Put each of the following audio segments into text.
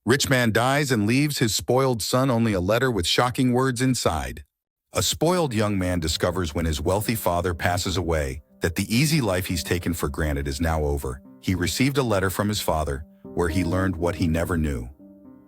Rich man dies and leaves his spoiled son only a letter with shocking words inside. A spoiled young man discovers when his wealthy father passes away that the easy life he's taken for granted is now over. He received a letter from his father where he learned what he never knew.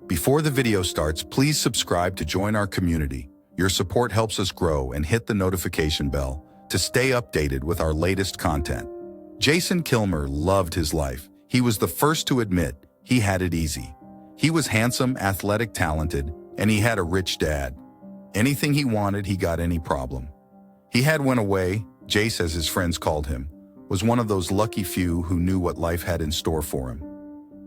Before the video starts, please subscribe to join our community. Your support helps us grow, and hit the notification bell to stay updated with our latest content. Jason Kilmer loved his life. He was the first to admit he had it easy. He was handsome, athletic, talented, and he had a rich dad. Anything he wanted, he got any problem. He had went away, Jace as his friends called him, was one of those lucky few who knew what life had in store for him.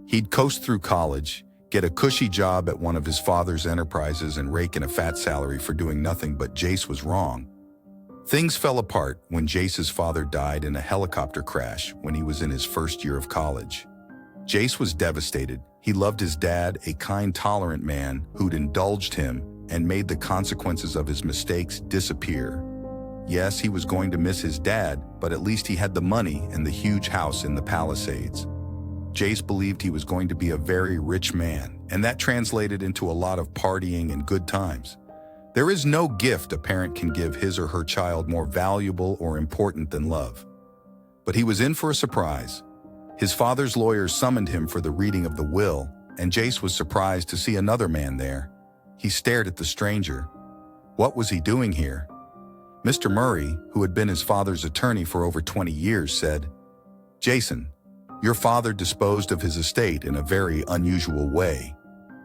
He'd coast through college, get a cushy job at one of his father's enterprises, and rake in a fat salary for doing nothing, but Jace was wrong. Things fell apart when Jace's father died in a helicopter crash when he was in his first year of college. Jace was devastated. He loved his dad, a kind, tolerant man who'd indulged him and made the consequences of his mistakes disappear. Yes, he was going to miss his dad, but at least he had the money and the huge house in the Palisades. Jace believed he was going to be a very rich man, and that translated into a lot of partying and good times. There is no gift a parent can give his or her child more valuable or important than love. But he was in for a surprise. His father's lawyers summoned him for the reading of the will, and Jace was surprised to see another man there. He stared at the stranger. What was he doing here? Mr. Murray, who had been his father's attorney for over 20 years, said, "Jason, your father disposed of his estate in a very unusual way.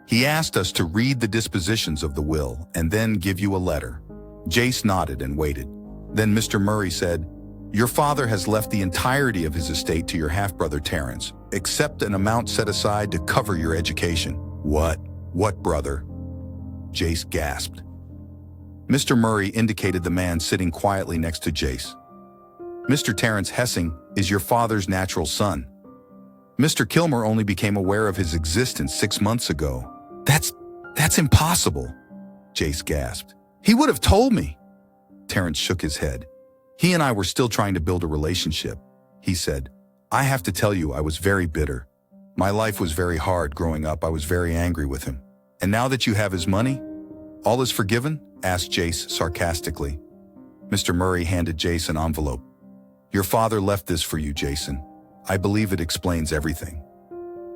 He asked us to read the dispositions of the will and then give you a letter." Jace nodded and waited. Then Mr. Murray said, "Your father has left the entirety of his estate to your half-brother Terrence, except an amount set aside to cover your education." "What? What brother?" Jace gasped. Mr. Murray indicated the man sitting quietly next to Jace. "Mr. Terrence Hessing is your father's natural son. Mr. Kilmer only became aware of his existence 6 months ago." That's impossible," Jace gasped. "He would have told me." Terrence shook his head. "He and I were still trying to build a relationship," he said. "I have to tell you, I was very bitter. My life was very hard growing up. I was very angry with him. And now that you have his money, all is forgiven?" asked Jace sarcastically. Mr. Murray handed Jace an envelope. "Your father left this for you, Jason. I believe it explains everything."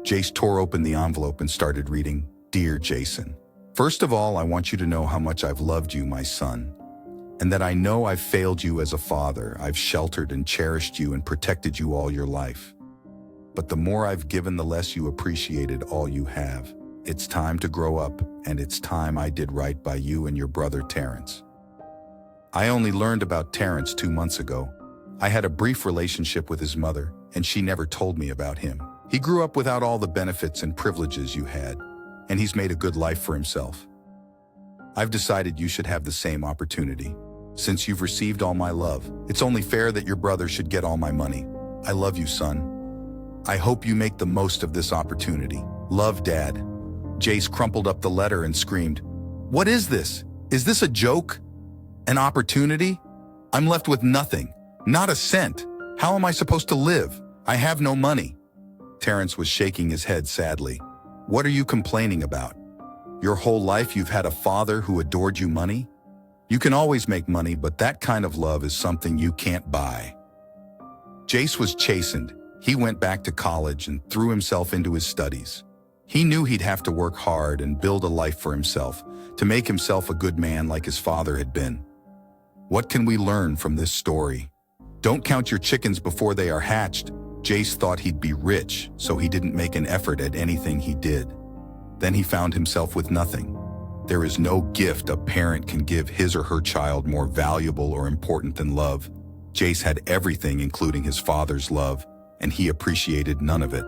Jace tore open the envelope and started reading, "Dear Jason, first of all, I want you to know how much I've loved you, my son, and that I know I've failed you as a father. I've sheltered and cherished you and protected you all your life. But the more I've given, the less you appreciated all you have. It's time to grow up, and it's time I did right by you and your brother Terrence. I only learned about Terrence 2 months ago. I had a brief relationship with his mother, and she never told me about him. He grew up without all the benefits and privileges you had, and he's made a good life for himself. I've decided you should have the same opportunity. Since you've received all my love, it's only fair that your brother should get all my money. I love you, son. I hope you make the most of this opportunity. Love, Dad." Jace crumpled up the letter and screamed, "What is this? Is this a joke? An opportunity? I'm left with nothing, not a cent. How am I supposed to live? I have no money." Terrence was shaking his head sadly. "What are you complaining about? Your whole life you've had a father who adored you money? You can always make money, but that kind of love is something you can't buy." Jace was chastened. He went back to college and threw himself into his studies. He knew he'd have to work hard and build a life for himself to make himself a good man like his father had been. What can we learn from this story? Don't count your chickens before they are hatched. Jace thought he'd be rich, so he didn't make an effort at anything he did. Then he found himself with nothing. There is no gift a parent can give his or her child more valuable or important than love. Jace had everything, including his father's love, and he appreciated none of it.